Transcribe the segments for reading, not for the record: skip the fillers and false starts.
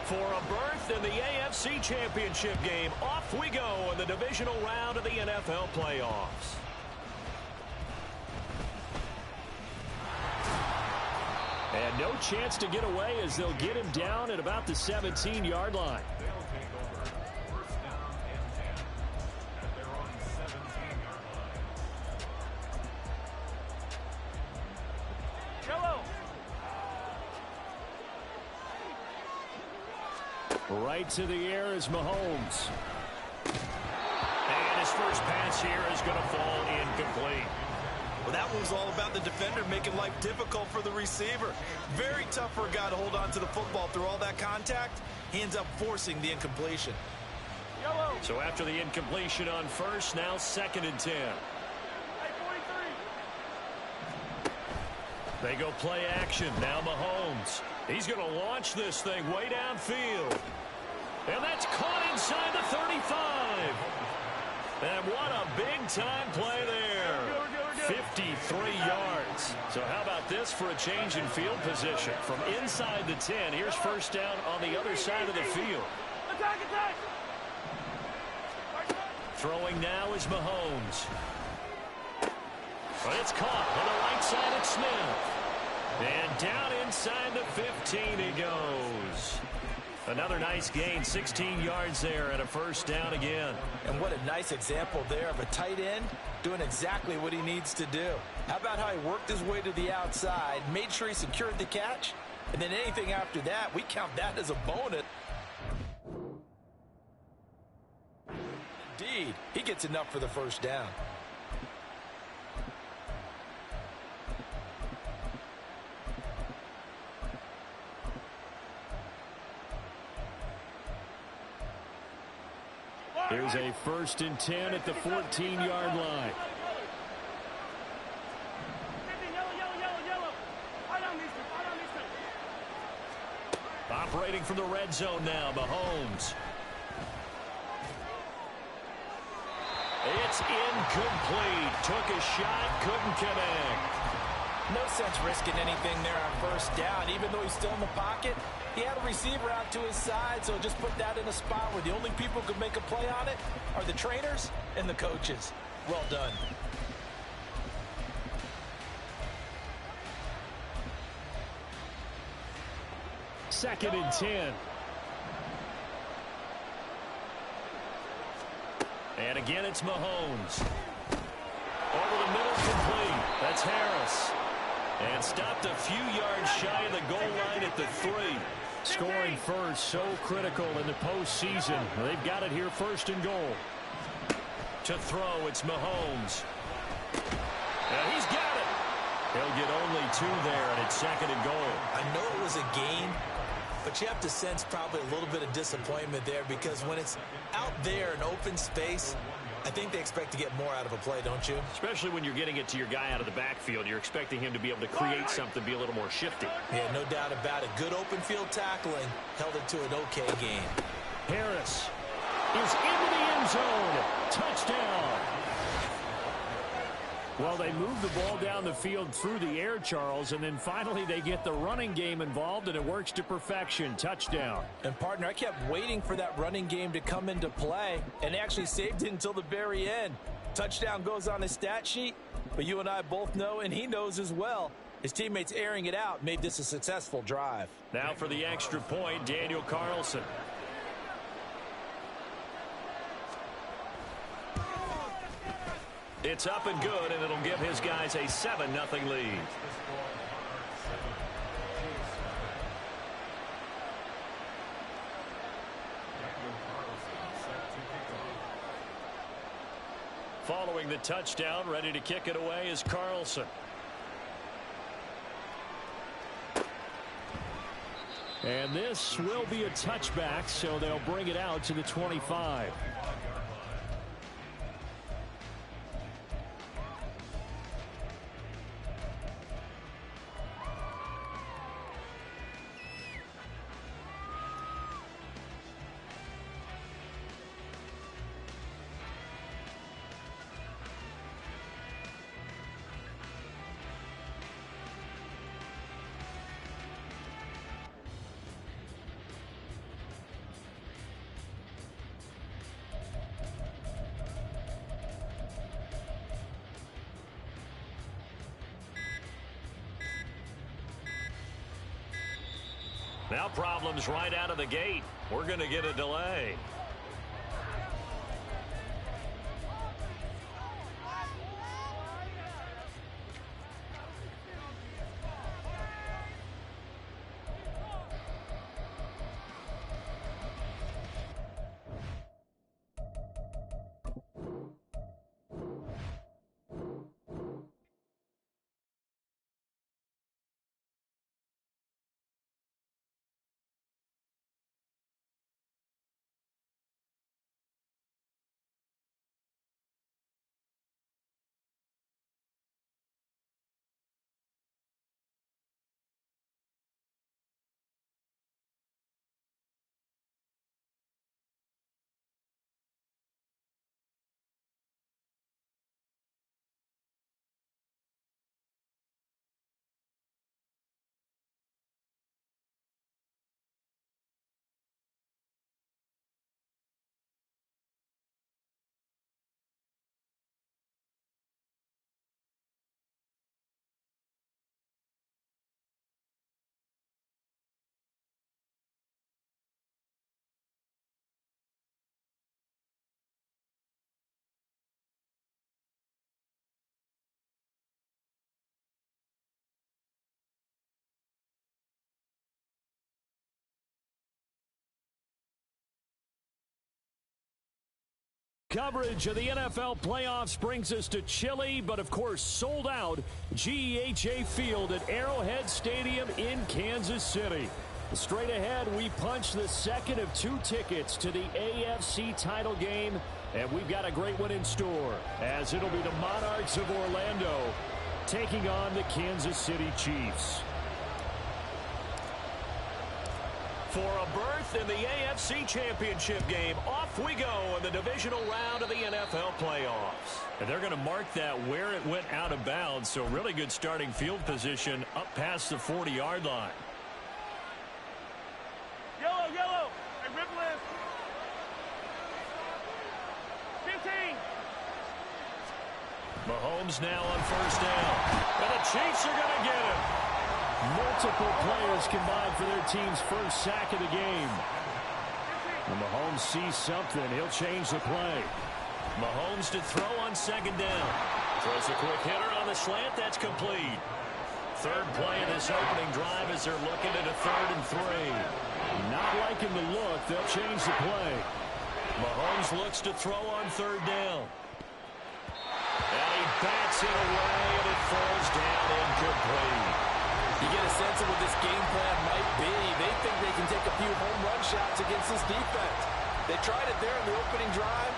For a berth in the AFC Championship game, off we go in the divisional round of the NFL playoffs. And no chance to get away as they'll get him down at about the 17-yard line. They'll take over first down and 10 at their own 17-yard line. Right to the air is Mahomes. And his first pass here is going to fall incomplete. Well, that one was all about the defender making life difficult for the receiver. Very tough for a guy to hold on to the football through all that contact. He ends up forcing the incompletion. So after the incompletion on first, now 2nd and 10. They go play action. Now Mahomes. He's going to launch this thing way downfield. And that's caught inside the 35. And what a big-time play there. 53 yards. So how about this for a change in field position? From inside the 10, here's first down on the other side of the field. Throwing now is Mahomes. But it's caught on the right side of Smith. And down inside the 15 he goes. Another nice gain, 16 yards there and a first down again. And what a nice example there of a tight end doing exactly what he needs to do. How about how he worked his way to the outside, made sure he secured the catch, and then anything after that, we count that as a bonus. Indeed, he gets enough for the first down. Here's a 1st and 10 at the 14-yard line. Operating from the red zone now, Mahomes. It's incomplete. Took a shot, couldn't connect. No sense risking anything there on first down. Even though he's still in the pocket, he had a receiver out to his side, so just put that in a spot where the only people who could make a play on it are the trainers and the coaches. Well done. Second and 10. And again, it's Mahomes. Over the middle, complete. That's Harris. And stopped a few yards shy of the goal line at the 3. Scoring first, so critical in the postseason. They've got it here, 1st and goal. To throw, it's Mahomes. And he's got it. He'll get only 2 there, and it's 2nd and goal. I know it was a gain, but you have to sense probably a little bit of disappointment there because when it's out there in open space, I think they expect to get more out of a play, don't you? Especially when you're getting it to your guy out of the backfield. You're expecting him to be able to create something, be a little more shifty. Yeah, no doubt about it. Good open field tackling held it to an okay game. Harris is into the end zone. Touchdown. Well, they move the ball down the field through the air, Charles, and then finally they get the running game involved, and it works to perfection. Touchdown. And, partner, I kept waiting for that running game to come into play, and actually saved it until the very end. Touchdown goes on his stat sheet, but you and I both know, and he knows as well, his teammates airing it out made this a successful drive. Now for the extra point, Daniel Carlson. It's up and good, and it'll give his guys a 7-0 lead. Following the touchdown, ready to kick it away is Carlson. And this will be a touchback, so they'll bring it out to the 25. Now problems right out of the gate. We're going to get a delay. Coverage of the NFL playoffs brings us to chilly, but of course sold out GEHA Field at Arrowhead Stadium in Kansas City. Straight ahead, we punch the second of 2 tickets to the AFC title game, and we've got a great one in store, as it'll be the Monarchs of Orlando taking on the Kansas City Chiefs. For a berth in the AFC Championship game, off we go in the divisional round of the NFL playoffs. And they're going to mark that where it went out of bounds, so really good starting field position up past the 40-yard line. Yellow, yellow. Hey, rip list. 15. Mahomes now on first down. And the Chiefs are going to get him. Multiple players combined for their team's first sack of the game. When Mahomes sees something, he'll change the play. Mahomes to throw on second down. Throws a quick hitter on the slant. That's complete. Third play of this opening drive as they're looking at a 3rd and 3. Not liking the look. They'll change the play. Mahomes looks to throw on 3rd down. And he bats it away, and it falls down incomplete. You get a sense of what this game plan might be. They think they can take a few home run shots against this defense. They tried it there in the opening drive,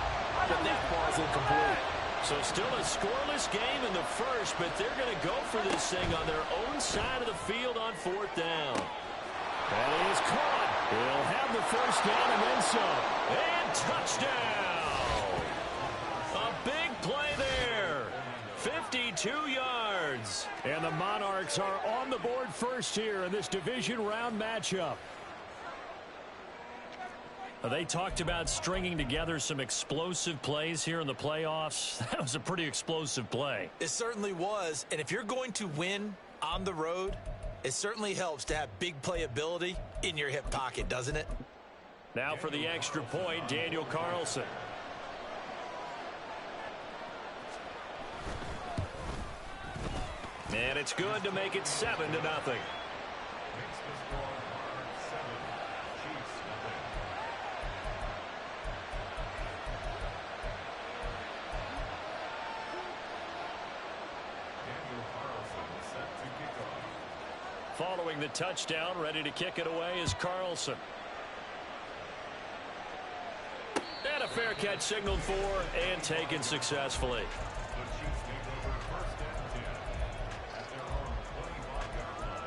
but that ball's incomplete. So still a scoreless game in the first, but they're going to go for this thing on their own side of the field on 4th down. That is caught. He'll have the first down and then some. And touchdown. A big play there. 52 yards. And the Monarchs are on the board first here in this division round matchup. They talked about stringing together some explosive plays here in the playoffs. That was a pretty explosive play. It certainly was. And if you're going to win on the road, it certainly helps to have big playability in your hip pocket, doesn't it? Now for the extra point, Daniel Carlson. And it's good to make it 7-0. Makes the score 7, Chiefs nothing. Daniel Carlson set to kick off. Following the touchdown, ready to kick it away is Carlson. And a fair catch signaled for and taken successfully. The Chiefs take over 1st and 10 at their own 25-yard line.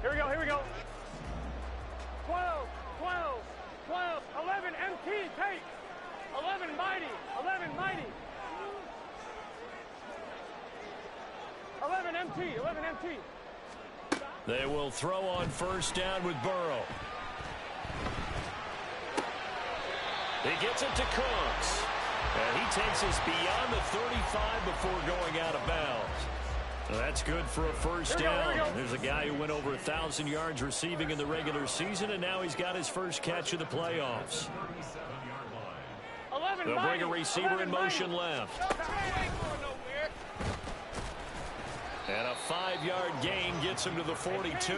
Here we go, here we go. 12, 12, 12, 11, MT, take. 11, mighty, 11, mighty. 11 empty. They will throw on first down with Burrow. He gets it to Cooks. And he takes us beyond the 35 before going out of bounds. So that's good for a first down. There's a guy who went over 1,000 yards receiving in the regular season, and now he's got his first catch of the playoffs. They'll bring a receiver in motion left. And a 5-yard gain gets him to the 42.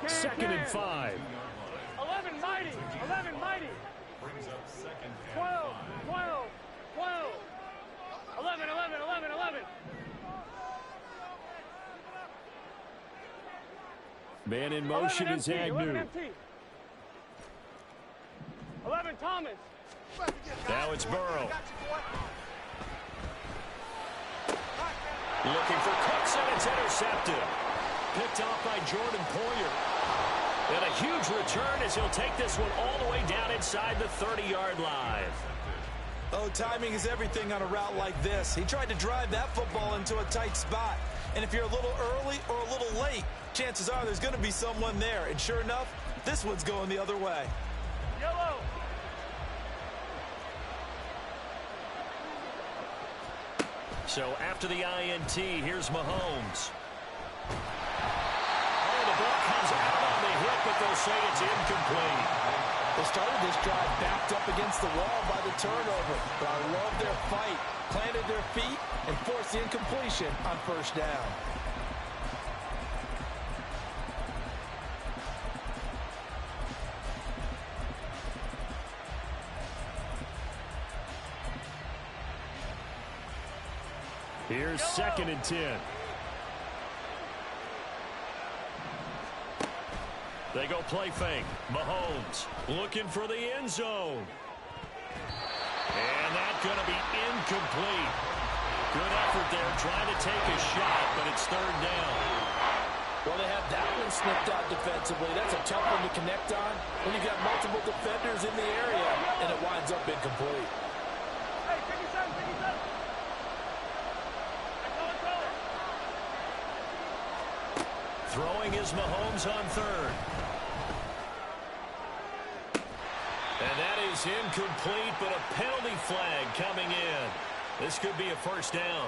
Second and 5. 11 mighty. 11 mighty. 12. 12. 12. 11. 11. 11. 11. Man in motion is Agnew. 11 Thomas. Now it's Burrow. Looking for Cooks, and it's intercepted. Picked off by Jordan Poyer. And a huge return as he'll take this one all the way down inside the 30-yard line. Oh, timing is everything on a route like this. He tried to drive that football into a tight spot. And if you're a little early or a little late, chances are there's going to be someone there. And sure enough, this one's going the other way. Yellow. So after the INT, here's Mahomes. Oh, the ball comes out on the hit, but they'll say it's incomplete. They started this drive backed up against the wall by the turnover. But I love their fight. Planted their feet and forced the incompletion on first down. Here's second and 10. They go play fake. Mahomes looking for the end zone. And that's going to be incomplete. Good effort there trying to take a shot, but it's third down. Well, they have that one snipped out defensively. That's a tough one to connect on when you've got multiple defenders in the area, and it winds up incomplete. Hey, 57, 57. Throwing is Mahomes on third. And that is incomplete, but a penalty flag coming in. This could be a first down.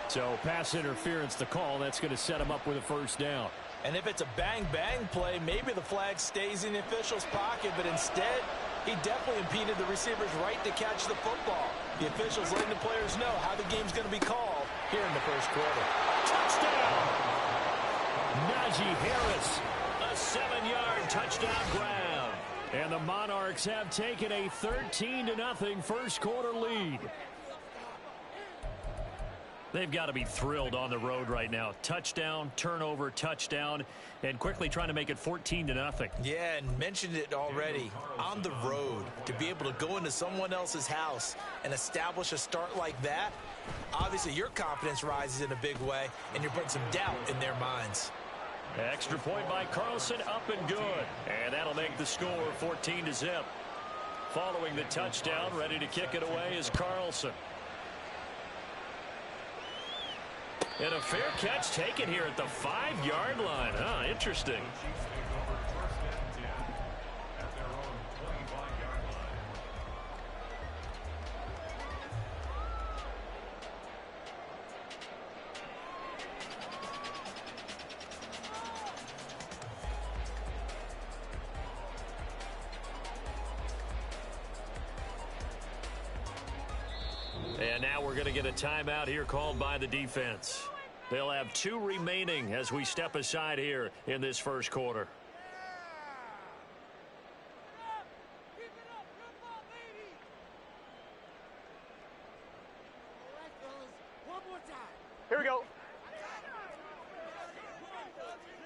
So pass interference the call. That's going to set him up with a first down. And if it's a bang-bang play, maybe the flag stays in the official's pocket, but instead, he definitely impeded the receiver's right to catch the football. The officials letting the players know how the game's going to be called here in the first quarter. Touchdown! Najee Harris, a 7-yard touchdown grab. And the Monarchs have taken a 13-0 first quarter lead. They've got to be thrilled on the road right now. Touchdown, turnover, touchdown, and quickly trying to make it 14-0. Yeah, and mentioned it already. On the road, to be able to go into someone else's house and establish a start like that, obviously your confidence rises in a big way, and you're putting some doubt in their minds. Extra point by Carlson, up and good. And that'll make the score 14-0. Following the touchdown, ready to kick it away is Carlson. And a fair catch taken here at the 5-yard line. Huh, interesting. And now we're going to get a timeout here called by the defense. They'll have 2 remaining as we step aside here in this first quarter. Here we go.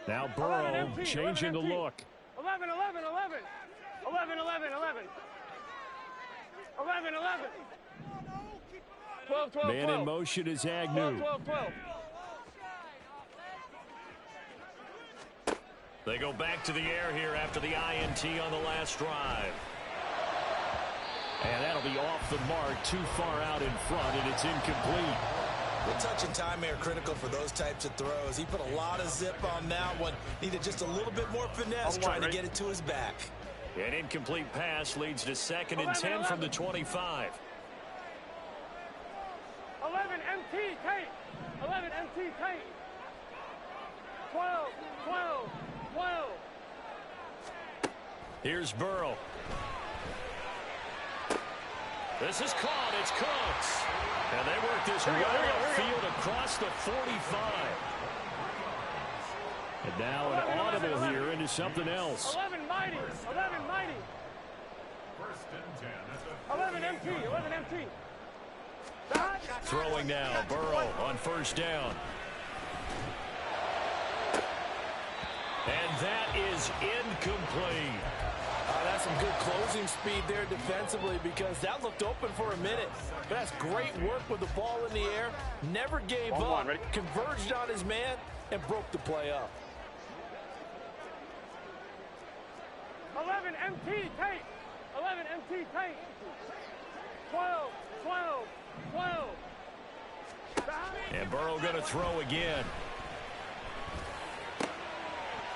Now Burrow changing the look. 11, 11, 11. 11, 11, 11. 11, 11. 12, 12, Man 12. in motion is 12, Agnew. 12, 12. They go back to the air here after the INT on the last drive. And that'll be off the mark, too far out in front, and it's incomplete. The touch and timing are critical for those types of throws. He put a lot of zip on that one. Needed just a little bit more finesse trying to get it to his back. An incomplete pass leads to 2nd and 10 from the 25. 11 MT tape. 11 MT tape. 12, 12, 12. Here's Burrow. This is caught. It's Cooks. And they work this well upfield across the 45. And now an audible here into something else. 11 mighty. 11 mighty. 11 MT. 11 MT. Throwing now. Burrow on 1st down. And that is incomplete. That's some good closing speed there defensively because that looked open for a minute. But that's great work with the ball in the air. Never gave up. Converged on his man and broke the play up. 11 MT tape. 11 MT tape. 12, 12, 12. And Burrow going to throw again.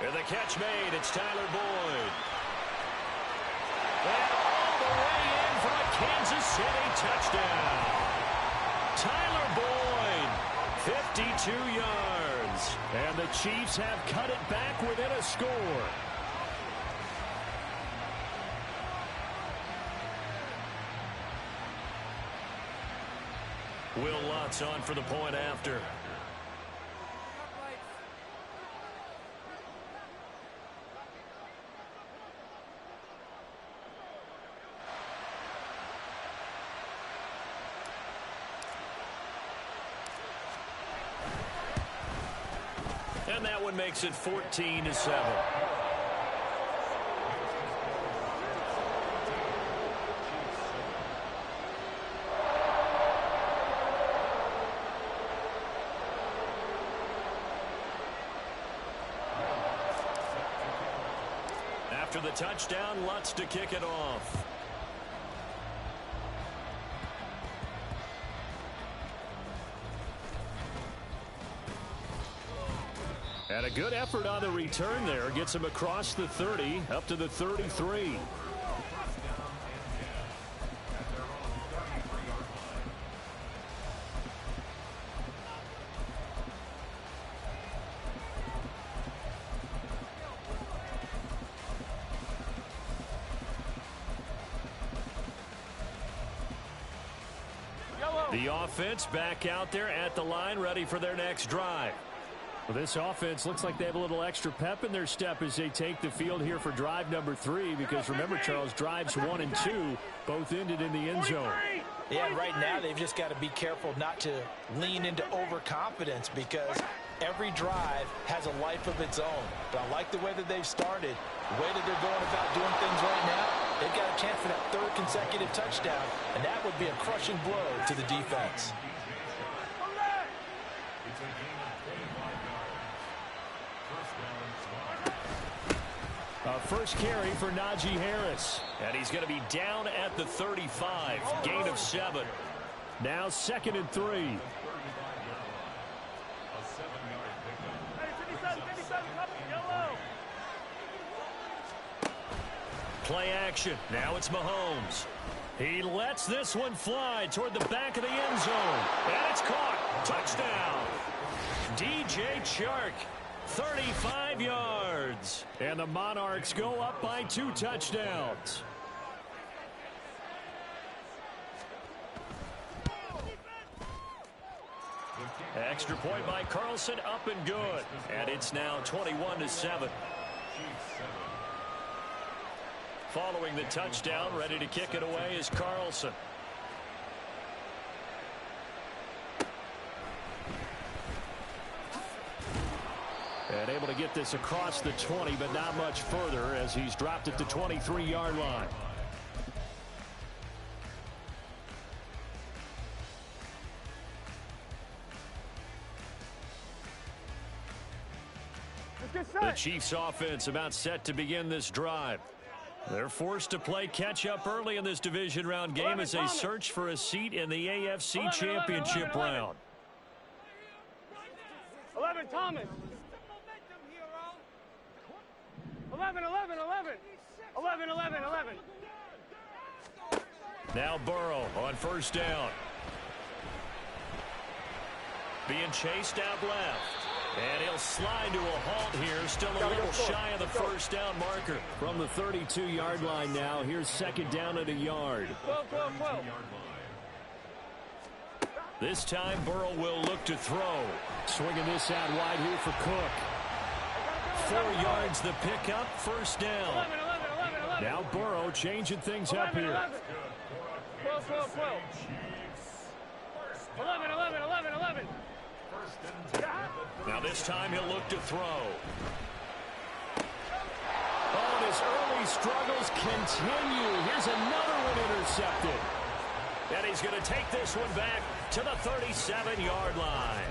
And the catch made. It's Tyler Boyd. And all the way in for a Kansas City touchdown. Tyler Boyd, 52 yards. And the Chiefs have cut it back within a score. Will Lutz on for the point after. And that one makes it 14-7. After the touchdown, Lutz to kick it off. And a good effort on the return there. Gets him across the 30, up to the 33. The offense back out there at the line, ready for their next drive. Well, this offense looks like they have a little extra pep in their step as they take the field here for drive number 3. Because remember, Charles, drives 1 and 2 both ended in the end zone. Yeah, right now they've just got to be careful not to lean into overconfidence because every drive has a life of its own. But I like the way that they've started, the way that they're going about doing things right now. They've got a chance for that 3rd consecutive touchdown, and that would be a crushing blow to the defense. First carry for Najee Harris. And he's going to be down at the 35. Gain of 7. Now 2nd and 3. Play action. Now it's Mahomes. He lets this one fly toward the back of the end zone. And it's caught. Touchdown. DJ Chark. 35 yards. And the Monarchs go up by 2 touchdowns. Extra point by Carlson, up and good. And it's now 21-7. Following the touchdown, ready to kick it away is Carlson. And able to get this across the 20, but not much further as he's dropped at the 23-yard line. The Chiefs offense about set to begin this drive. They're forced to play catch-up early in this division round game as they search for a seat in the AFC Championship round. 11, Thomas. 11, 11, 11. 11, 11, 11. Now Burrow on first down. Being chased out left. And he'll slide to a halt here. Still a little shy of the first down marker. From the 32-yard line now, here's second down at a yard. 12, 12, 12. This time Burrow will look to throw. Swinging this out wide here for Cook. 4 yards the pickup, first down. 11, 11, 11, 11. Now Burrow changing things up 11, here. 11. 12, 12, 12. 11, 11, 11, 11. Now this time he'll look to throw. Oh, and his early struggles continue. Here's another one intercepted. And he's going to take this one back to the 37-yard line.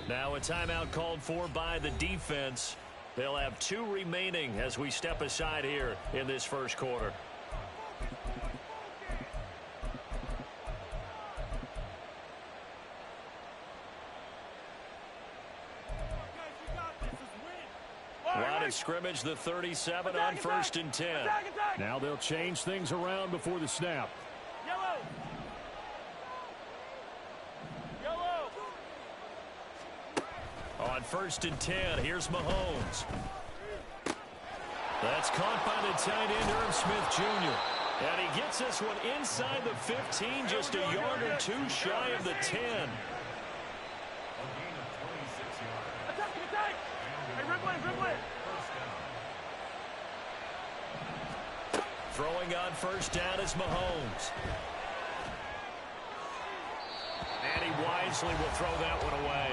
Now a timeout called for by the defense. They'll have 2 remaining as we step aside here in this first quarter. Line of scrimmage, the 37 on first and 10. Now they'll change things around before the snap. Yellow. Yellow. On first and 10, here's Mahomes. That's caught by the tight end, Irv Smith Jr. And he gets this one inside the 15, just a yard or 2 shy of the 10. Attack, attack. Hey, rip it. Throwing on first down is Mahomes. And he wisely will throw that one away.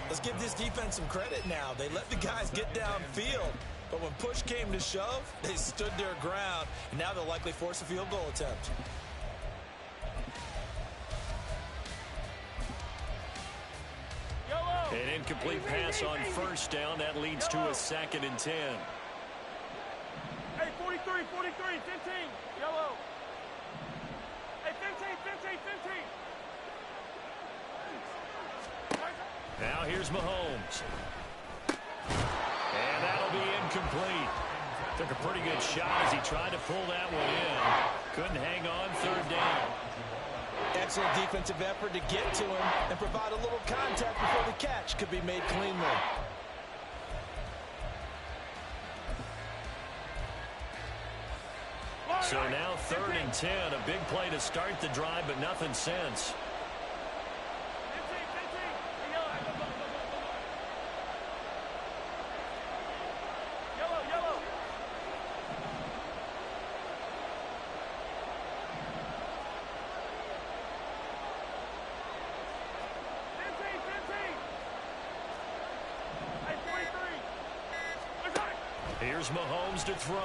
Let's give this defense some credit now. They let the guys get downfield. But when push came to shove, they stood their ground. And now they'll likely force a field goal attempt. Yellow. An incomplete pass on first down. That leads to a second and 10. Hey, 43, 15. Yellow. Hey, 15. Now here's Mahomes. And that'll be incomplete. Took a pretty good shot as he tried to pull that one in. Couldn't hang on, third down. Excellent defensive effort to get to him and provide a little contact before the catch could be made cleanly. So now third and 10. A big play to start the drive, but nothing since. 15. Yellow. Yellow. Hey, 43. Here's Mahomes to throw.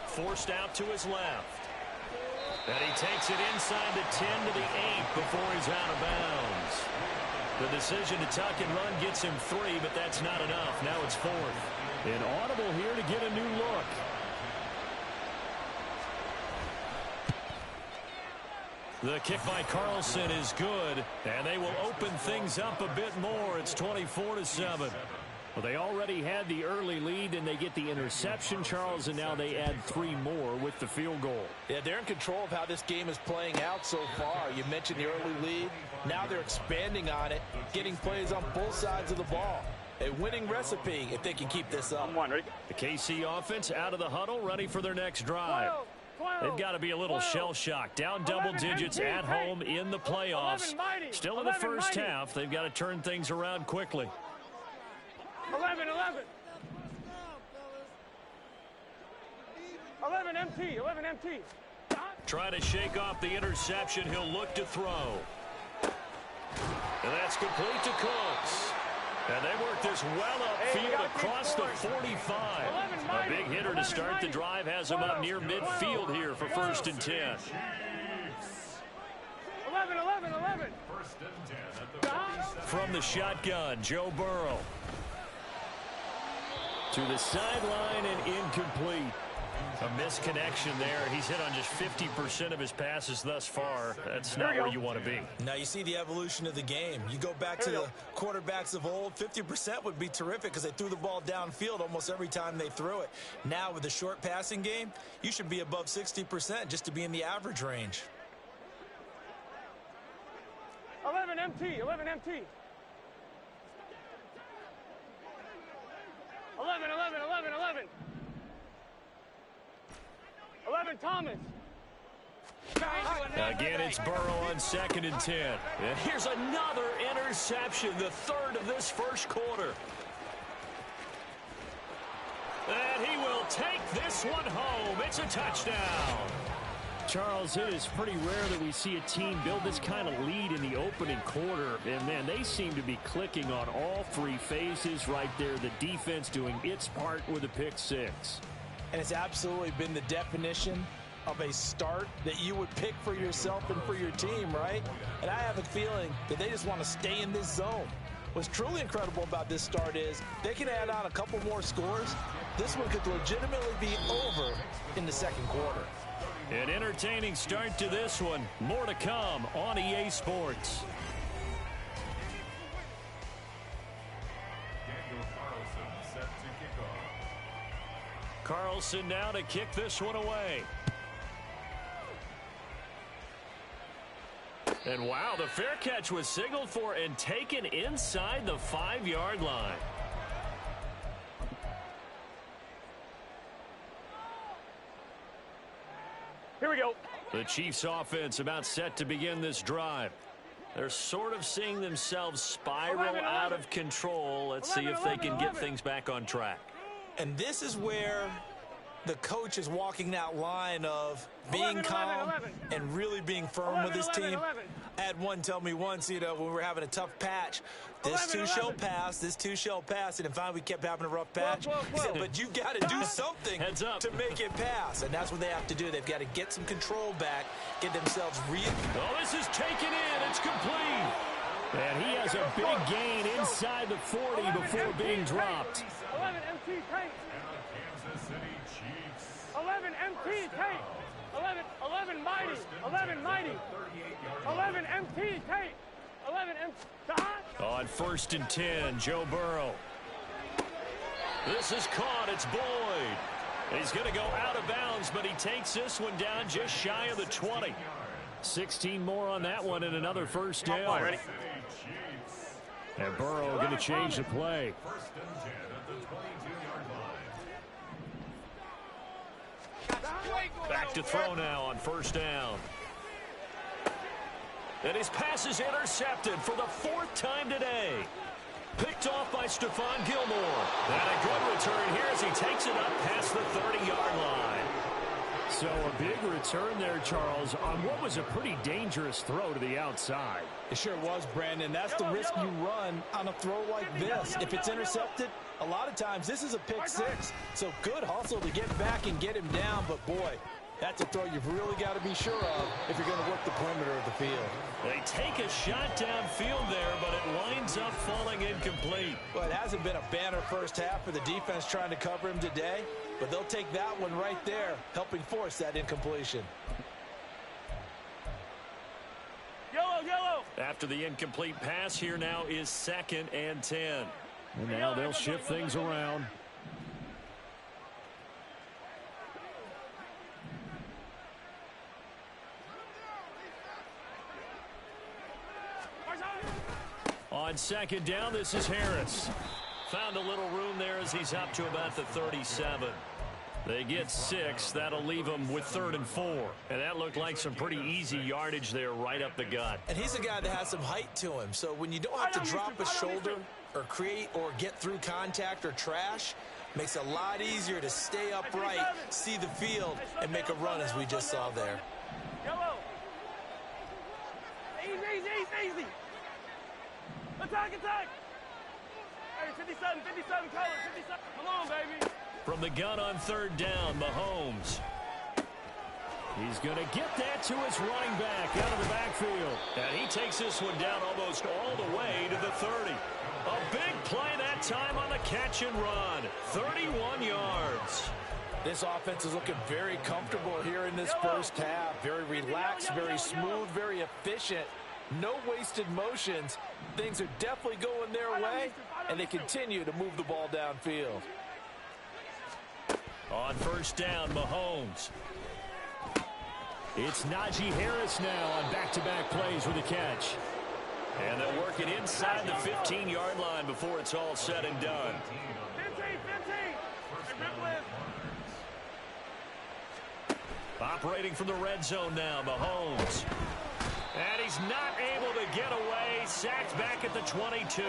Forced out to his left. And he takes it inside the 10 to the 8 before he's out of bounds. The decision to tuck and run gets him 3, but that's not enough. Now it's 4th. An audible here to get a new look. The kick by Carlson is good, and they will open things up a bit more. It's 24-7. Well, they already had the early lead, and they get the interception, Charles, and now they add 3 more with the field goal. Yeah, they're in control of how this game is playing out so far. You mentioned the early lead. Now they're expanding on it, getting plays on both sides of the ball. A winning recipe if they can keep this up. The KC offense out of the huddle, ready for their next drive. 12. They've got to be a little shell-shocked. Down double digits at home in the playoffs. Still in the first half. They've got to turn things around quickly. 11. 11 MT. Trying to shake off the interception. He'll look to throw. And that's complete to Cooks. And they work this well upfield across the 45. A big hitter to start the drive has him up near midfield here for 1st and 10. 11. First and 10 at the 47. From the shotgun, Joe Burrow. To the sideline and incomplete. A misconnection there. He's hit on just 50% of his passes thus far. That's not where you want to be. Now you see the evolution of the game. You go back to the quarterbacks of old, 50% would be terrific because they threw the ball downfield almost every time they threw it. Now with the short passing game, you should be above 60% just to be in the average range. 11 MT. 11 Thomas. Again, it's Burrow on 2nd and 10. And here's another interception, the 3rd of this first quarter. And he will take this one home. It's a touchdown. Charles, it is pretty rare that we see a team build this kind of lead in the opening quarter. And, man, they seem to be clicking on all 3 phases right there. The defense doing its part with a pick 6. And it's absolutely been the definition of a start that you would pick for yourself and for your team, right? And I have a feeling that they just want to stay in this zone. What's truly incredible about this start is they can add on a couple more scores. This one could legitimately be over in the 2nd quarter. An entertaining start to this one. More to come on EA Sports. Daniel Carlson set to kick off. Carlson now to kick this one away. And wow, the fair catch was signaled for and taken inside the 5-yard line. Here we go. The Chiefs offense about set to begin this drive. They're sort of seeing themselves spiral out of control. Let's see if they can get things back on track. And this is where the coach is walking that line of being calm and really being firm with his team. I had one tell me once, you know, when we were having a tough patch, this too shall pass, this too shall pass. And finally we kept having a rough patch. He said, but you got to do something to make it pass. And that's what they have to do. They've got to get some control back, get themselves Oh, this is taken in. It's complete. And he has a big gain inside the 40 before being dropped. 11 MT tank. And the Kansas City Chiefs. 11 MT tank. 11 mighty. 11 mighty. 11 MT tank. 11 MT. On 1st and 10, Joe Burrow. This is caught. It's Boyd. He's going to go out of bounds, but he takes this one down just shy of the 20. 16 more on that one and another first down. And Burrow going to change the play. First and 10 at the 22-yard line. Back to throw now on 1st down. And his pass is intercepted for the 4th time today. Picked off by Stephon Gilmore. And a good return here as he takes it up past the 30-yard line. So a big return there, Charles, on what was a pretty dangerous throw to the outside. It sure was, Brandon. That's the risk you run on a throw like this. If it's intercepted, a lot of times this is a pick 6. So good hustle to get back and get him down. But, boy, that's a throw you've really got to be sure of if you're going to work the perimeter of the field. They take a shot downfield there, but it winds up falling incomplete. Well, it hasn't been a banner first half for the defense trying to cover him today, but they'll take that one right there, helping force that incompletion. Yellow. After the incomplete pass, here now is 2nd and 10. And now they'll shift things around. On 2nd down, this is Harris. Found a little room there as he's up to about the 37. They get 6. That'll leave them with 3rd and 4. And that looked like some pretty easy yardage there right up the gut. And he's a guy that has some height to him. So when you don't have to drop a shoulder or create or get through contact or trash, Makes it a lot easier to stay upright, see the field, and make a run as we just saw there. Yellow. Easy. Attack. Hey, 57 colors, 57. Come on, baby. From the gun on third down, Mahomes. He's going to get that to his running back out of the backfield. And he takes this one down almost all the way to the 30. A big play that time on the catch and run. 31 yards. This offense is looking very comfortable here in this first half. Very relaxed, very smooth, very efficient. No wasted motions. Things are definitely going their way, and they continue to move the ball downfield. On first down, Mahomes. It's Najee Harris now on back-to-back plays with a catch. And they'll work it inside the 15-yard line before it's all said and done. 15. Operating from the red zone now, Mahomes. And he's not able to get away. Sacked back at the 22.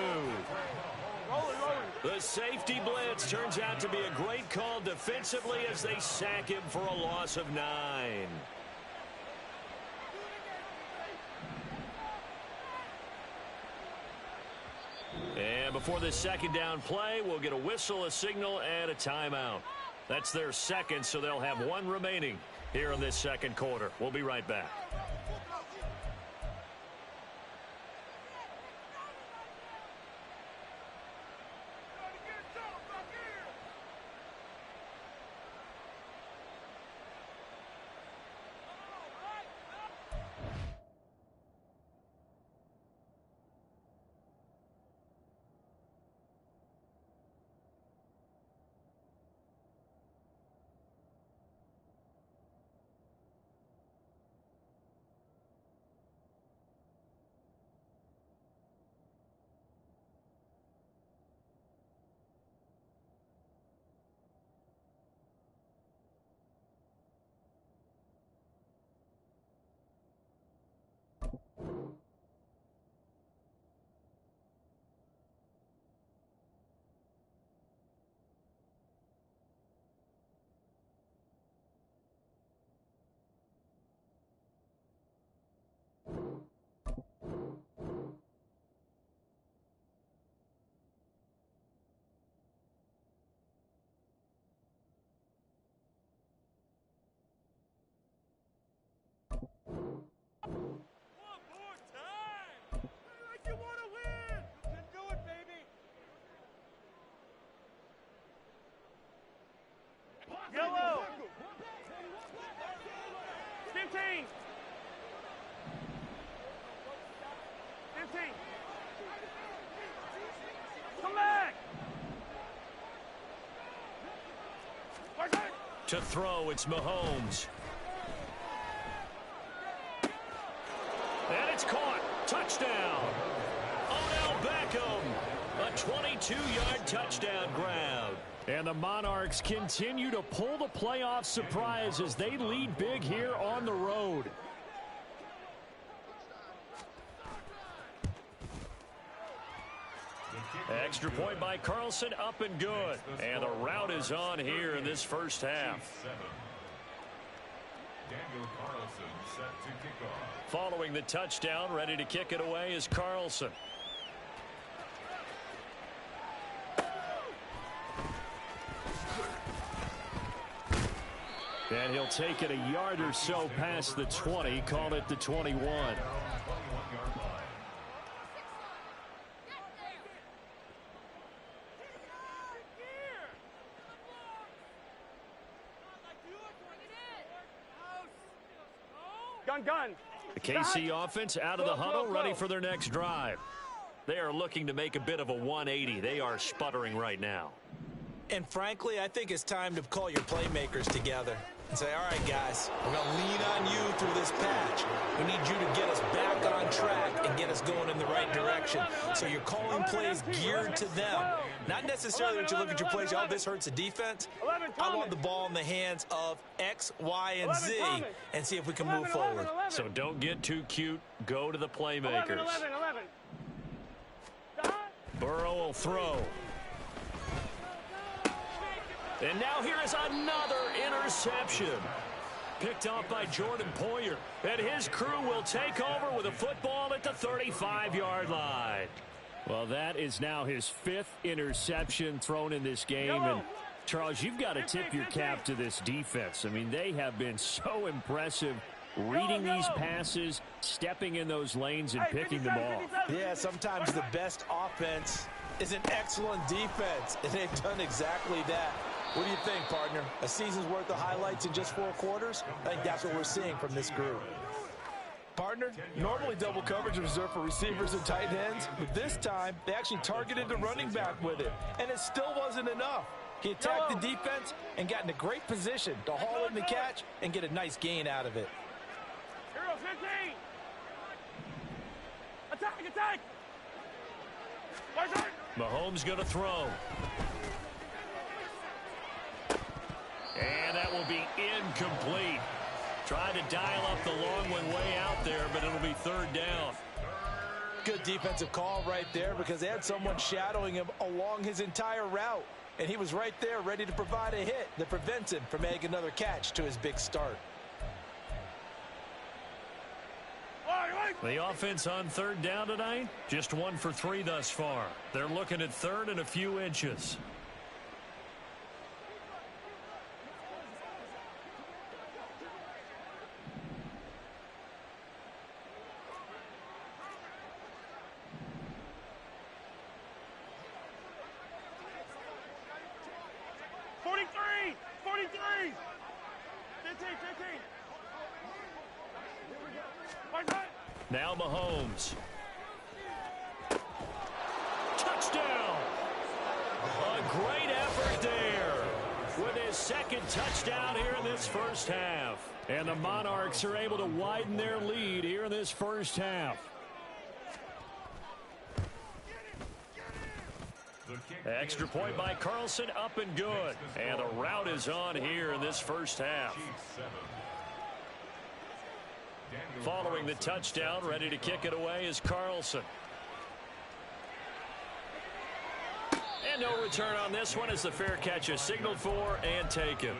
The safety blitz turns out to be a great call defensively as they sack him for a loss of 9. And before this second down play, we'll get a whistle, a signal, and a timeout. That's their second, so they'll have one remaining here in this second quarter. We'll be right back. Yellow. 15. 15. Come back. To throw, it's Mahomes. And it's caught. Touchdown. Odell Beckham. A 22-yard touchdown grab. And the Monarchs continue to pull the playoff surprise as they lead big here on the road. Extra point by Carlson, up and good. And the route is on here in this first half. Daniel Carlson set to kick off. Following the touchdown, ready to kick it away is Carlson. And he'll take it a yard or so past the 20, call it the 21. Gun. The KC offense out of the huddle, ready for their next drive. They are looking to make a bit of a 180. They are sputtering right now. And frankly, I think it's time to call your playmakers together and say, all right, guys, we're going to lean on you through this patch. We need you to get us back on track and get us going in the right direction. So you're calling plays geared to them. Not necessarily that you look at your plays, oh, this hurts the defense. I want the ball in the hands of X, Y, and Z and see if we can move forward. So don't get too cute. Go to the playmakers. 11. Burrow will throw. And now here is another interception. Picked off by Jordan Poyer. And his crew will take over with a football at the 35-yard line. Well, that is now his 5th interception thrown in this game. And, Charles, you've got to tip your cap to this defense. I mean, they have been so impressive reading these passes, stepping in those lanes, and picking them off. Yeah, sometimes the best offense is an excellent defense, and they've done exactly that. What do you think, partner? A season's worth of highlights in just 4 quarters? I think that's what we're seeing from this group. Partner, normally double coverage is reserved for receivers and tight ends, but this time they actually targeted the running back with it, and it still wasn't enough. He attacked the defense and got in a great position to haul in the catch and get a nice gain out of it. Hero 15. Attack, attack. Mahomes going to throw. And that will be incomplete. Trying to dial up the long one way out there, but it'll be 3rd down. Good defensive call right there because they had someone shadowing him along his entire route. And he was right there ready to provide a hit that prevents him from making another catch to his big start. The offense on 3rd down tonight, just 1 for 3 thus far. They're looking at 3rd and a few inches. Now Mahomes. Touchdown! A great effort there with his 2nd touchdown here in this first half. And the Monarchs are able to widen their lead here in this first half. Extra point by Carlson, up and good. And the route is on here in this first half. Following the touchdown, ready to kick it away is Carlson. And no return on this one as the fair catch is signaled for and taken.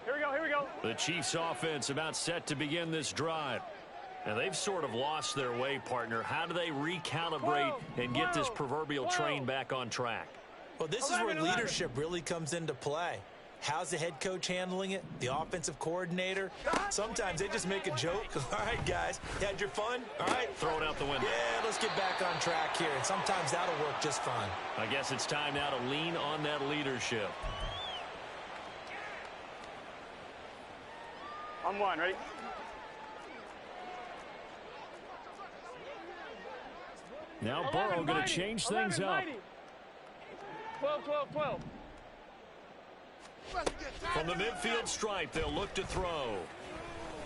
Here we go. The Chiefs offense about set to begin this drive. And they've sort of lost their way, partner. How do they recalibrate and get this proverbial train back on track? Well, this is where leadership really comes into play. How's the head coach handling it? The offensive coordinator? Sometimes they just make a joke. All right, guys, you had your fun? All right. Throw it out the window. Yeah, let's get back on track here. And sometimes that'll work just fine. I guess it's time now to lean on that leadership. On 1, ready? Now Burrow going to change things up. 12. From the midfield stripe, they'll look to throw.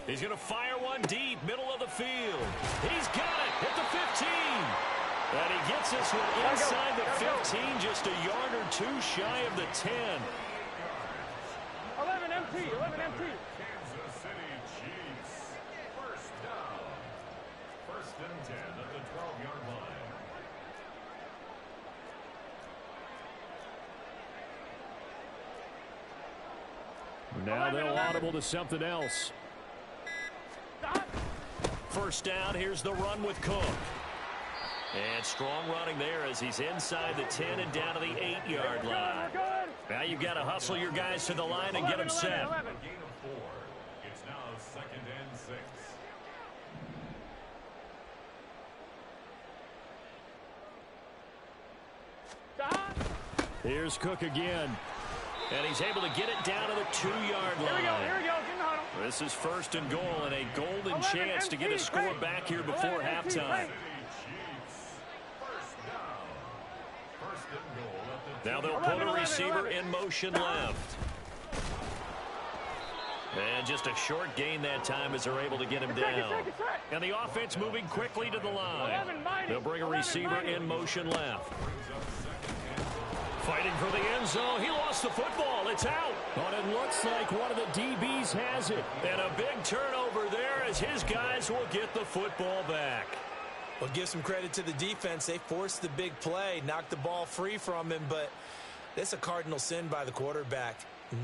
He's going to fire one deep, middle of the field. He's got it at the 15. And he gets this one inside the 15, just a yard or 2 shy of the 10. 11 MT. Kansas City Chiefs. First down. 1st and 10 at the 12-yard line. Now they'll audible to something else. First down, here's the run with Cook. And strong running there as he's inside the 10 and down to the 8-yard line. Now you've got to hustle your guys to the line and get them set. Gain of 4. It's now 2nd and 6. Here's Cook again. And he's able to get it down to the 2-yard line. Here we go. Get in the huddle. This is 1st and goal and a golden chance to get a score back here before halftime. Now they'll put a receiver in motion left. And just a short gain that time as they're able to get him down. And the offense moving quickly to the line. They'll bring a receiver in motion left. Fighting for the end zone. He lost the football. It's out. But it looks like one of the DBs has it. And a big turnover there as his guys will get the football back. Well, give some credit to the defense. They forced the big play, knocked the ball free from him, but that's a cardinal sin by the quarterback.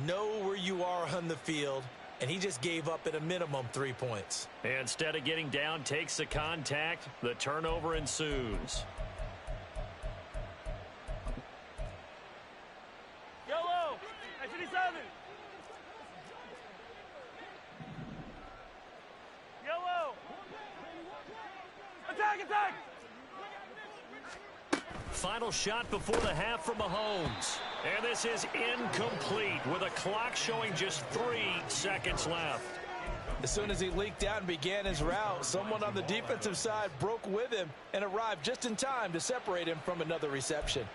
Know where you are on the field, and he just gave up at a minimum 3 points. Instead of getting down, takes the contact. The turnover ensues. Yellow, 57. Yellow. Attack, attack. Final shot before the half from Mahomes. And this is incomplete with a clock showing just 3 seconds left. As soon as he leaked out and began his route, someone on the defensive side broke with him and arrived just in time to separate him from another reception.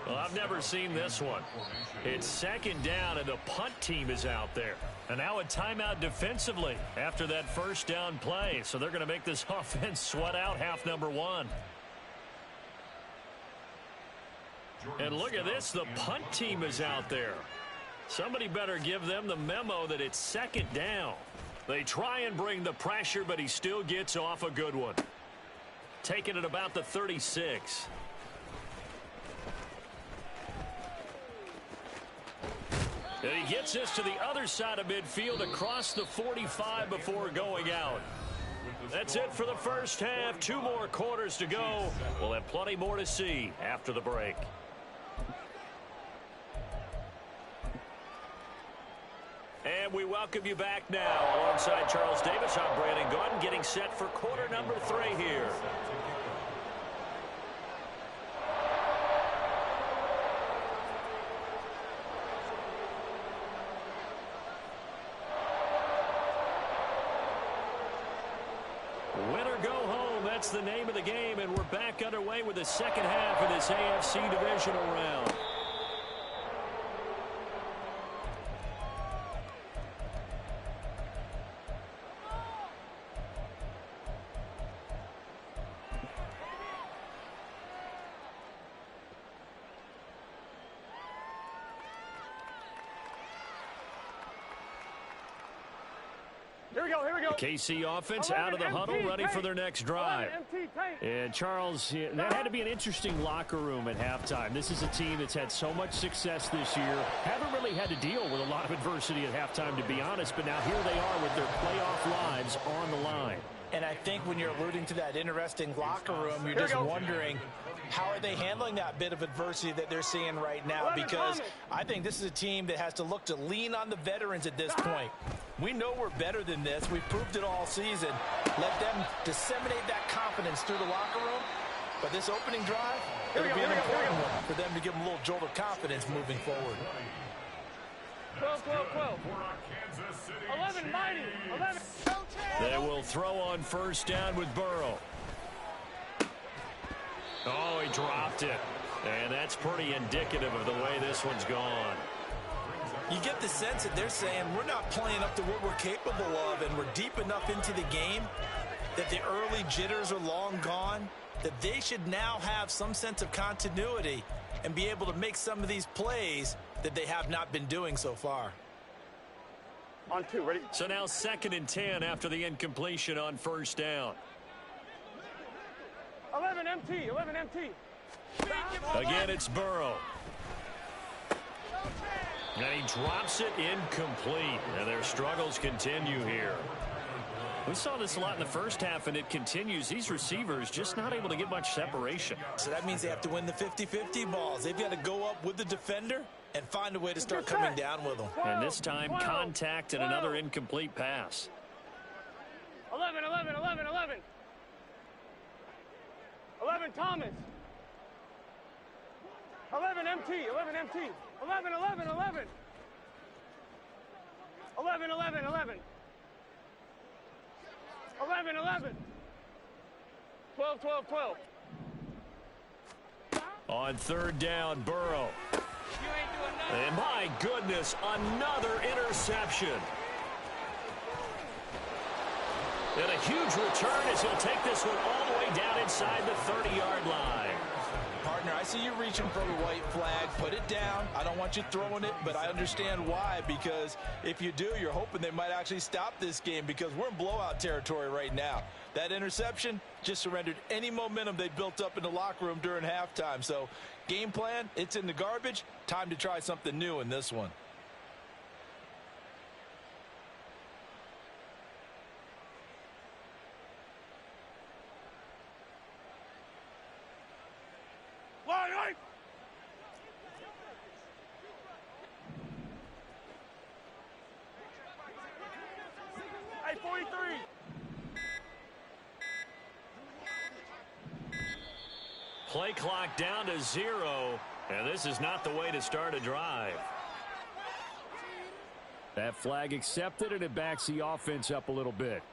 Well, I've never seen this one. It's second down, and the punt team is out there. And now a timeout defensively after that first down play. So they're going to make this offense sweat out half number 1. And look at this. The punt team is out there. Somebody better give them the memo that it's second down. They try and bring the pressure, but he still gets off a good one. Taking it about the 36. And he gets this to the other side of midfield across the 45 before going out. That's it for the first half. 2 more quarters to go. We'll have plenty more to see after the break. And we welcome you back now. Alongside Charles Davis, I'm Brandon Gordon, getting set for quarter number 3 here. Winner go home. That's the name of the game, and we're back underway with the second half of this AFC Divisional round. Here we go. KC offense out of the huddle, ready for their next drive. And Charles, that had to be an interesting locker room at halftime. This is a team that's had so much success this year. Haven't really had to deal with a lot of adversity at halftime, to be honest, but now here they are with their playoff lives on the line. And I think when you're alluding to that interesting locker room, you're just wondering, how are they handling that bit of adversity that they're seeing right now? Because I think this is a team that has to look to lean on the veterans at this point. We know we're better than this. We've proved it all season. Let them disseminate that confidence through the locker room. But this opening drive, it'll be an important one for them to give them a little jolt of confidence moving forward. 12. 11, mighty. 11. They will throw on first down with Burrow. Oh, he dropped it. And that's pretty indicative of the way this one's gone. You get the sense that they're saying we're not playing up to what we're capable of, and we're deep enough into the game that the early jitters are long gone, that they should now have some sense of continuity and be able to make some of these plays that they have not been doing so far. On 2, ready? So now 2nd and 10 after the incompletion on first down. 11 MT. Again, it's Burrow. And he drops it incomplete. And their struggles continue here. We saw this a lot in the first half, and it continues. These receivers just not able to get much separation. So that means they have to win the 50-50 balls. They've got to go up with the defender and find a way to start coming down with them. And this time, contact and another incomplete pass. 11. 11 Thomas. 11 MT. 11. 12. On third down, Burrow. And my goodness, another interception. And a huge return as he'll take this one all the way down inside the 30-yard line. Part partner, I see you reaching for the white flag. Put it down. I don't want you throwing it, but I understand why, because if you do, you're hoping they might actually stop this game, because we're in blowout territory right now. That interception just surrendered any momentum they built up in the locker room during halftime. So game plan, it's in the garbage. Time to try something new in this one. Hey, 43. Play clock down to 0, and this is not the way to start a drive. That flag accepted, and it backs the offense up a little bit.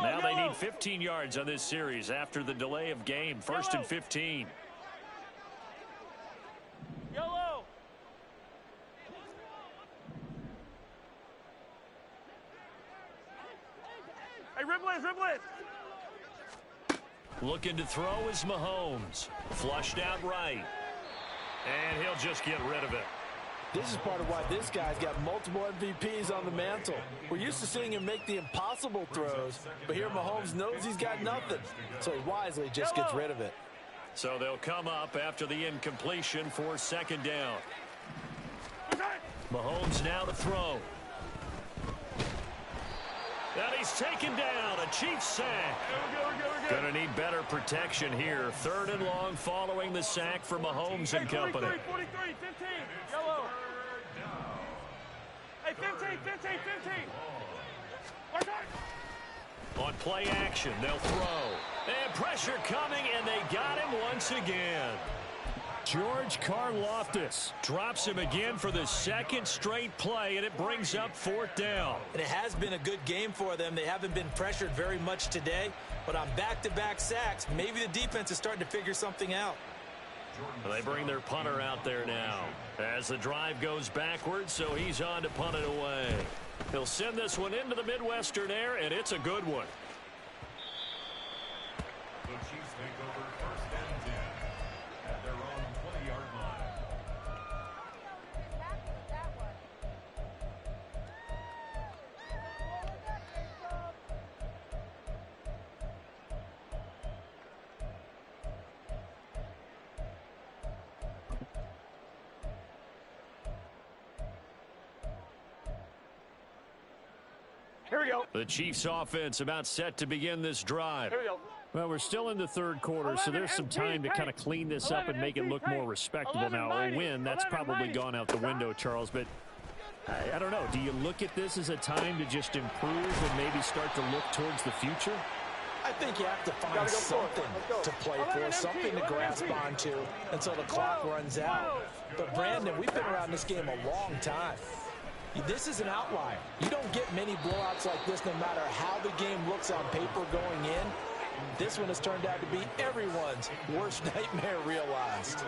Now they need 15 yards on this series after the delay of game. First and 15. Yellow. Hey, Riblets. Looking to throw is Mahomes. Flushed out right. And he'll just get rid of it. This is part of why this guy's got multiple MVPs on the mantle. We're used to seeing him make the impossible throws, but here Mahomes knows he's got nothing, so he wisely just gets rid of it. So they'll come up after the incompletion for second down. Mahomes now to throw. And he's taken down. A Chiefs sack. Going to need better protection here. Third and long following the sack for Mahomes and company. 43, 15. Yellow. Hey, 15. On play action, they'll throw. And pressure coming, and they got him once again. George Karlaftis drops him again for the second straight play, and it brings up fourth down. And it has been a good game for them. They haven't been pressured very much today, but on back-to-back sacks, maybe the defense is starting to figure something out. They bring their punter out there now as the drive goes backwards, so he's on to punt it away. He'll send this one into the Midwestern air, and it's a good one. The Chiefs take over first and 10 at their own 20-yard line. Here we go. The Chiefs offense about set to begin this drive. Here we go. Well, we're still in the third quarter, so there's some time to kind of clean this up and make it look more respectable. Now, a win, that's probably gone out the window, Charles, but I don't know. Do you look at this as a time to just improve and maybe start to look towards the future? I think you have to find something to play for, something to grasp onto until the clock runs out. But, Brandon, we've been around this game a long time. This is an outlier. You don't get many blowouts like this no matter how the game looks on paper going in. This one has turned out to be everyone's worst nightmare realized.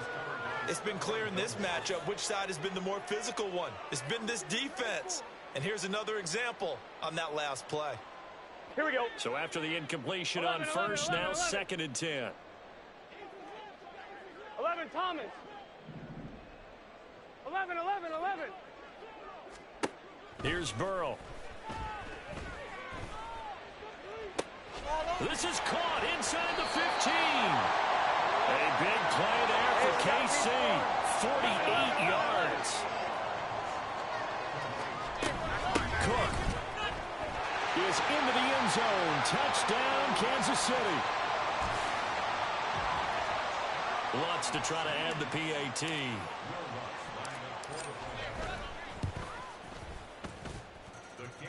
It's been clear in this matchup which side has been the more physical one. It's been this defense. And here's another example on that last play. Here we go. So after the incompletion on first, now second and 10. 11, Thomas. 11. Here's Burrow. This is caught inside the 15. A big play there for KC. 48 yards. Cook is into the end zone. Touchdown, Kansas City. Lutz to try to add the PAT.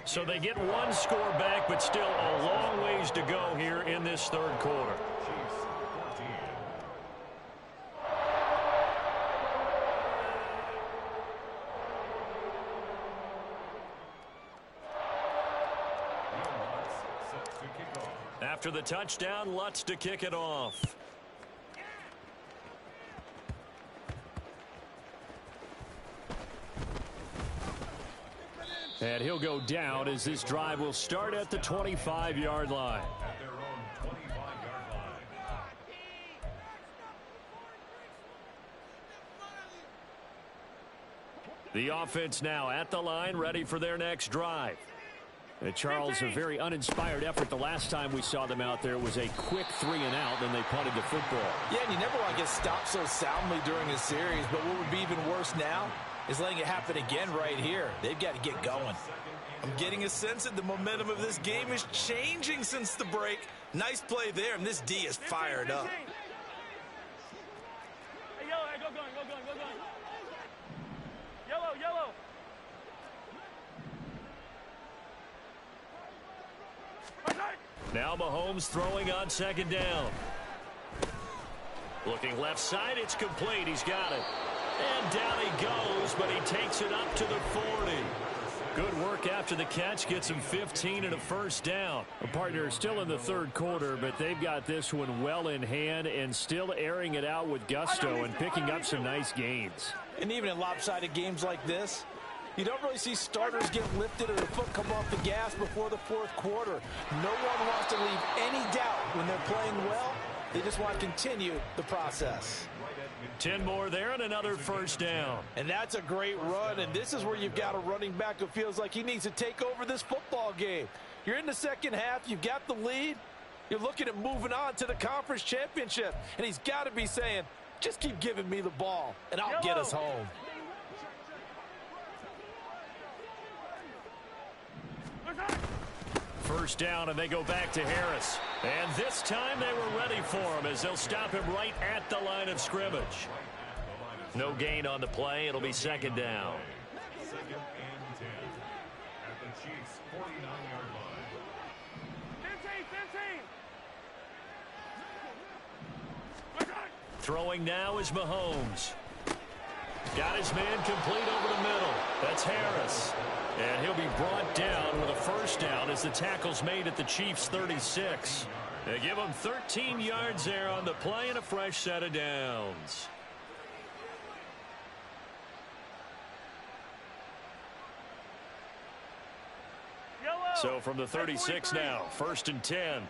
So they get one score back, but still a long ways to go here in this third quarter. After the touchdown, Lutz to kick it off. And he'll go down as this drive will start at the 25-yard line. At their own 25-yard line. The offense now at the line, ready for their next drive. Charles, a very uninspired effort the last time we saw them out there. Was a quick 3-and-out, then they punted the football. Yeah, and you never want to get stopped so soundly during a series, but what would be even worse now is letting it happen again right here. They've got to get going. I'm getting a sense that the momentum of this game is changing since the break. Nice play there, and this D is fired up. Hey, yellow, hey, go going. Yellow. Now Mahomes throwing on second down. Looking left side, it's complete. He's got it. And down he goes, but he takes it up to the 40. Good work after the catch. Gets him 15 and a first down. A partner still in the third quarter, but they've got this one well in hand and still airing it out with gusto and picking up some nice gains. And even in lopsided games like this, you don't really see starters get lifted or the foot come off the gas before the fourth quarter. No one wants to leave any doubt when they're playing well. They just want to continue the process. 10 more there and another first down. And that's a great run, and this is where you've got a running back who feels like he needs to take over this football game. You're in the second half. You've got the lead. You're looking at moving on to the conference championship, and he's got to be saying, just keep giving me the ball, and I'll get us home. First down, and they go back to Harris. And this time they were ready for him as they'll stop him right at the line of scrimmage. No gain on the play. It'll be second down. Second and 10 at the Chiefs' 49-yard line. 15. Throwing now is Mahomes. Got his man complete over the middle. That's Harris. And he'll be brought down with a first down as the tackle's made at the Chiefs' 36. They give him 13 yards there on the play and a fresh set of downs. So from the 36 now, first and 10.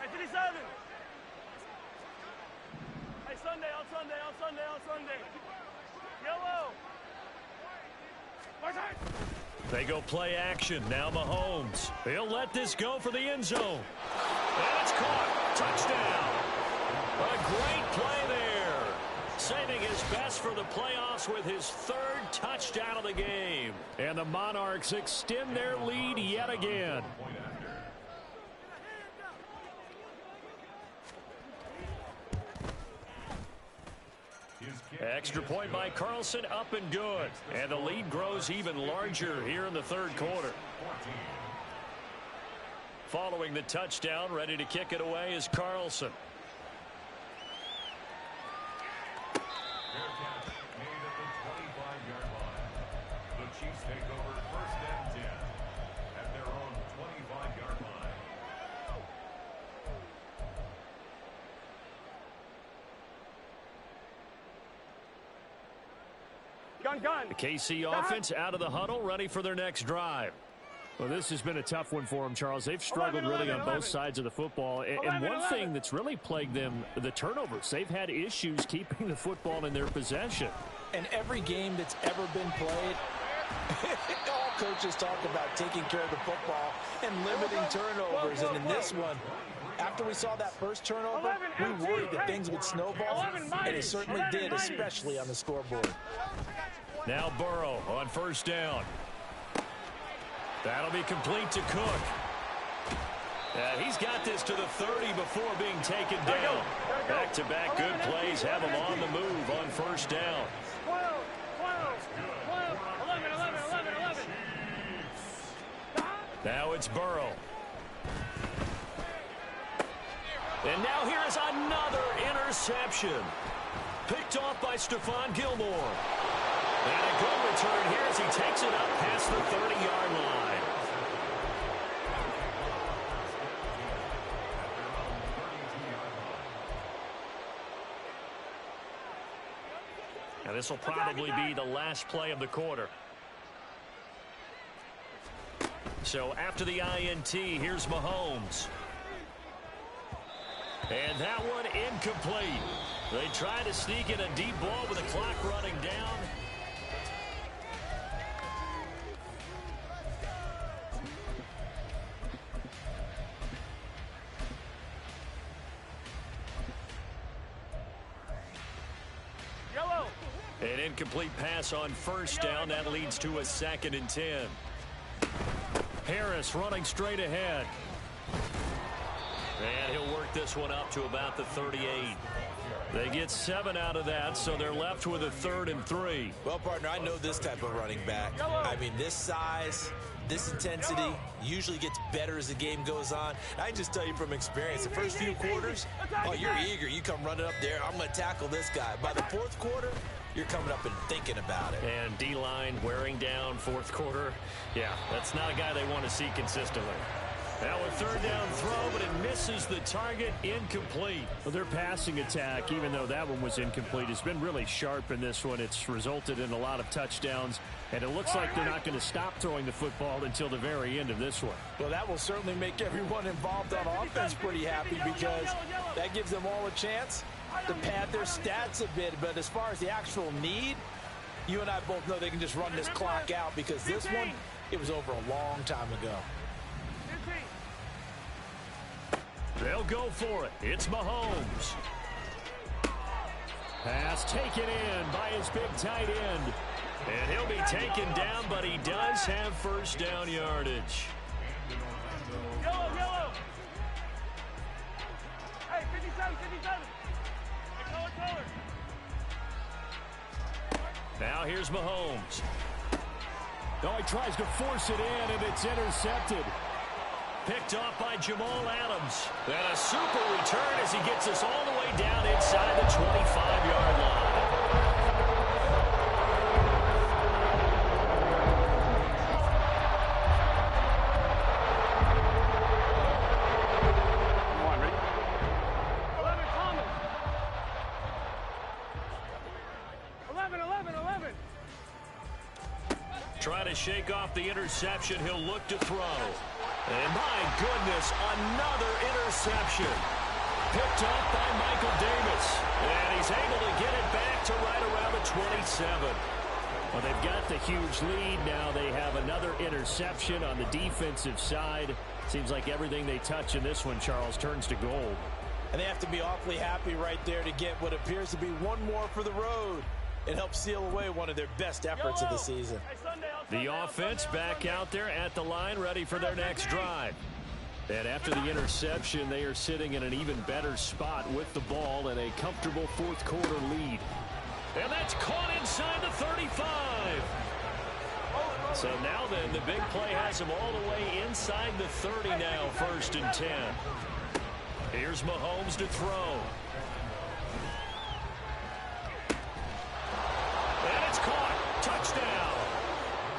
Hey, 37. Hey, Sunday. Yellow. They go play action. Now Mahomes. He'll let this go for the end zone. And it's caught. Touchdown. A great play there. Saving his best for the playoffs with his third touchdown of the game. And the Monarchs extend their lead yet again. Extra point by Carlson, up and good. And the lead grows even larger here in the third quarter. Following the touchdown, ready to kick it away is Carlson. The Chiefs take over first and 10 at their own 25-yard line. Gun. The KC offense out of the huddle, ready for their next drive. Well, this has been a tough one for them, Charles. They've struggled really on both sides of the football. And one thing that's really plagued them, the turnovers. They've had issues keeping the football in their possession. And every game that's ever been played, all coaches talk about taking care of the football and limiting turnovers. And in this one, after we saw that first turnover, we worried that things would snowball, and it certainly did, especially on the scoreboard. Now Burrow on first down. That'll be complete to Cook. He's got this to the 30 before being taken down. Back-to-back good plays have him on the move on first down. 12, 11. Now it's Burrow. And now here's another interception. Picked off by Stephon Gilmore. And a good return here as he takes it up past the 30-yard line. Now this will probably be the last play of the quarter. So after the INT, here's Mahomes. And that one incomplete. They try to sneak in a deep ball with the clock running down. Yellow. An incomplete pass on first down. That leads to a 2nd and 10. Harris running straight ahead. And he'll work this one up to about the 38. They get 7 out of that, so they're left with a 3rd and 3. Well, partner, I know this type of running back. I mean, this size, this intensity usually gets better as the game goes on. I just tell you from experience, the first few quarters, oh, you're eager. You come running up there, I'm going to tackle this guy. By the 4th quarter, you're coming up and thinking about it. And D-line wearing down 4th quarter. Yeah, that's not a guy they want to see consistently. Now a 3rd down throw, but it misses the target. Incomplete. Well, their passing attack, even though that one was incomplete, has been really sharp in this one. It's resulted in a lot of touchdowns, and it looks like they're not going to stop throwing the football until the very end of this one. Well, that will certainly make everyone involved on offense pretty happy because that gives them all a chance to pad their stats a bit. But as far as the actual need, you and I both know they can just run this clock out because this one, it was over a long time ago. They'll go for it. It's Mahomes. Pass taken in by his big tight end. And he'll be taken down, but he does have first down yardage. Yellow, yellow. Hey, 57, 57. Hey, color. Now here's Mahomes. Oh, he tries to force it in, and it's intercepted. Picked off by Jamal Adams. And a super return as he gets us all the way down inside the 25-yard line. Come on, ready? 11, Thomas. 11. Trying to shake off the interception. He'll look to throw. And my goodness, another interception. Picked off by Michael Davis. And he's able to get it back to right around the 27. Well, they've got the huge lead. Now they have another interception on the defensive side. Seems like everything they touch in this one, Charles, turns to gold. And they have to be awfully happy right there to get what appears to be one more for the road. It helps seal away one of their best efforts of the season. The offense back out there at the line, ready for their next drive. And after the interception, they are sitting in an even better spot with the ball and a comfortable 4th quarter lead. And that's caught inside the 35. So now then, the big play has them all the way inside the 30 now, 1st and 10. Here's Mahomes to throw. And it's caught. Touchdown.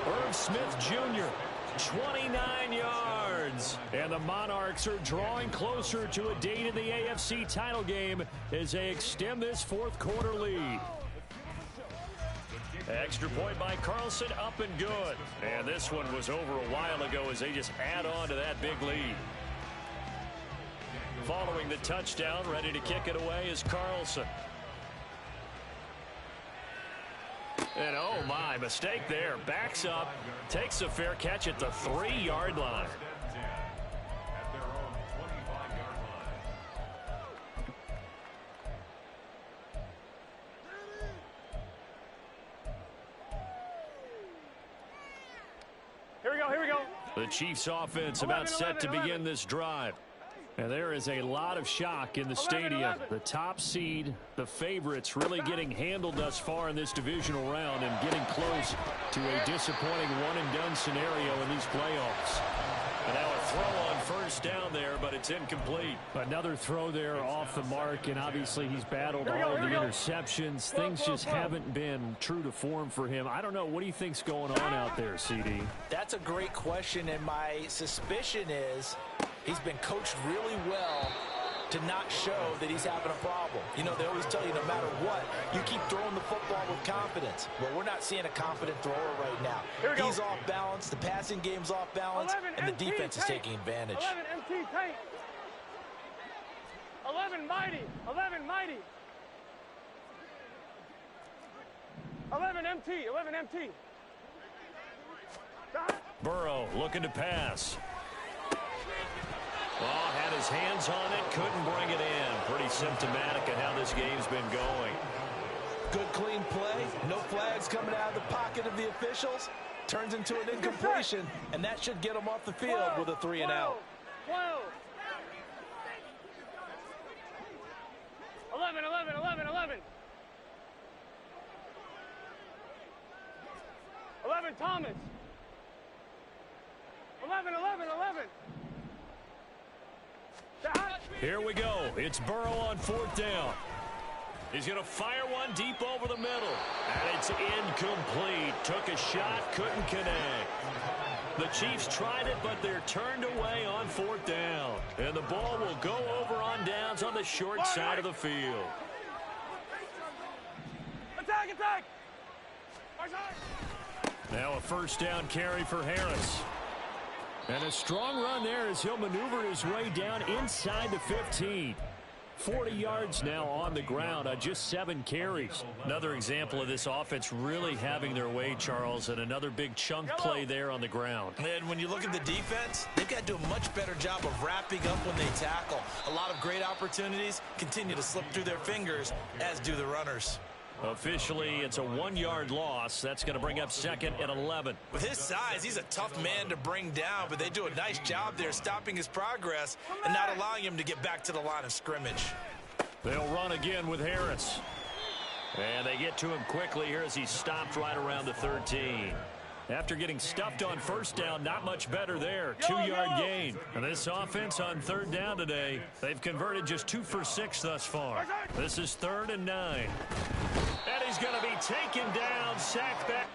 Irv Smith Jr., 29 yards. And the Monarchs are drawing closer to a date in the AFC title game as they extend this 4th quarter lead. Extra point by Carlson, up and good. And this one was over a while ago as they just add on to that big lead. Following the touchdown, ready to kick it away is Carlson. And oh my, mistake there. Backs up, takes a fair catch at the 3-yard line. Here we go. The Chiefs offense about set to begin this drive. And there is a lot of shock in the stadium. The top seed, the favorites, really getting handled thus far in this divisional round and getting close to a disappointing one-and-done scenario in these playoffs. And now a throw on first down there, but it's incomplete. Another throw there off the mark, and obviously he's battled all of the interceptions. Things just haven't been true to form for him. I don't know. What do you think's going on out there, CD? That's a great question, and my suspicion is he's been coached really well to not show that he's having a problem. You know, they always tell you no matter what, you keep throwing the football with confidence. Well, we're not seeing a confident thrower right now. He's off balance, the passing game's off balance, and the defense is taking advantage. 11 MT tight. 11 mighty. 11 mighty. 11 MT. 11 MT. Burrow looking to pass. Oh, had his hands on it, couldn't bring it in. Pretty symptomatic of how this game's been going. Good clean play, no flags coming out of the pocket of the officials. Turns into an incompletion, and that should get him off the field with a 3 and out. 12. 11, 11, 11, 11. 11 Thomas. 11, 11, 11. Here we go. It's Burrow on 4th down. He's going to fire one deep over the middle. And it's incomplete. Took a shot, couldn't connect. The Chiefs tried it, but they're turned away on 4th down. And the ball will go over on downs on the short side of the field. Attack, attack! Now a 1st down carry for Harris. And a strong run there as he'll maneuver his way down inside the 15. 40 yards now on the ground on just 7 carries. Another example of this offense really having their way, Charles, and another big chunk play there on the ground. And when you look at the defense, they've got to do a much better job of wrapping up when they tackle. A lot of great opportunities continue to slip through their fingers, as do the runners. Officially, it's a 1-yard loss. That's going to bring up 2nd and 11. With his size, he's a tough man to bring down, but they do a nice job there stopping his progress and not allowing him to get back to the line of scrimmage. They'll run again with Harris. And they get to him quickly here as he's stopped right around the 13. After getting stuffed on 1st down, not much better there. 2-yard gain. And this offense on 3rd down today, they've converted just 2 for 6 thus far. This is 3rd and 9. And he's going to be taken down, sacked back.